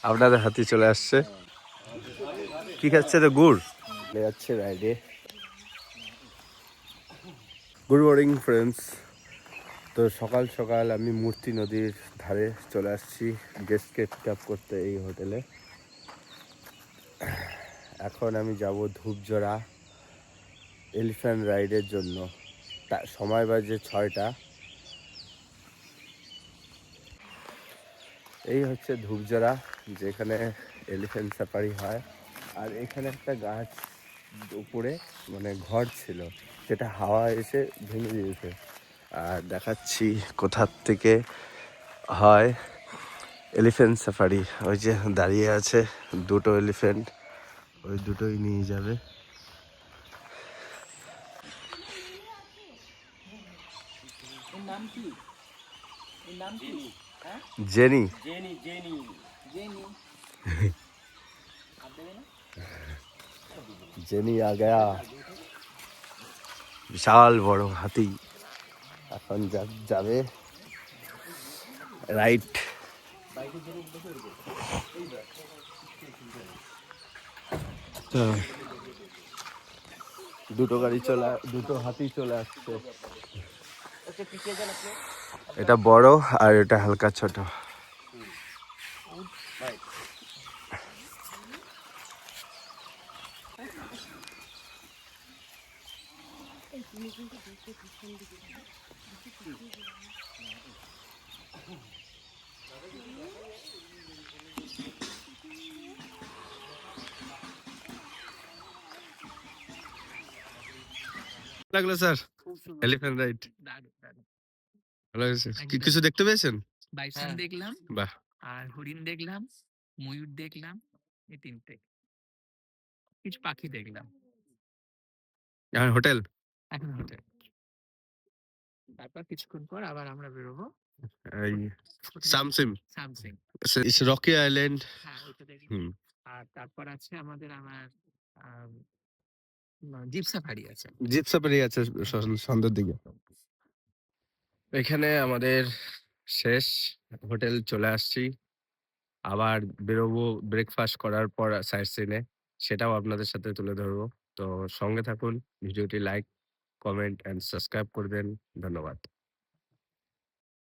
আপনাদের হাতি চলে আসছে। কি খাচ্ছে তো? গুড় যাচ্ছে রাইডে। Good morning friends. তো সকাল সকাল আমি মূর্তি নদীর ধারে চলে আসছি গেস্টকে পিক আপ করতে এই হোটেলে। এখন আমি যাব ধূপজোড়া এলিফ্যান্ট রাইডের জন্য। সময় বাজে 6টা। এই হচ্ছে ধূপজোড়া, যেখানে এলিফ্যান্ট সাফারি হয়। আর এখানে একটা গাছ উপরে মানে ঘর ছিল, যেটা হাওয়া এসে ভেঙে দিয়েছে। আর দেখাচ্ছি কোথার থেকে হয় এলিফ্যান্ট সাফারি। ওই যে দাঁড়িয়ে আছে দুটো এলিফ্যান্ট, ওই দুটোই নিয়ে যাবে। Jenny Jenny Jenny Jenny Jenny আ গয়া। বিশাল বড় হাতি এখন যাবে রাইট। দুটো হাতি চলে আসছে। এটা বড় আর এটা হালকা ছোট। লাগলো স্যার এলিফ্যান্ট রাইড? ভালো হয়েছে। কিছু দেখতে পেয়েছেন? বাইসন দেখলাম, বাহ। আর হরিণ দেখলাম, ময়ূর দেখলাম, এই তিনটে। কিছু পাখি দেখলাম। এখন হোটেল? এখন হোটেল। তারপর কিছুক্ষণ পর আবার আমরা বেরোবো এই Samsing. Samsing. It's Rocky island. হ্যাঁ, ওইটা দেখলাম। আর তারপর আছে আমার জিপ সাফারি আছে। জিপ সাফারি আছে সন্ধ্যার দিকে। এখানে আমাদের শেষ, হোটেল চলে আসছি। আবার বেরোবো ব্রেকফাস্ট করার পর সাইট সিনে, সেটাও আপনাদের সাথে তুলে ধরবো। তো সঙ্গে থাকুন, ভিডিওটি লাইক, কমেন্ট অ্যান্ড সাবস্ক্রাইব করবেন। ধন্যবাদ।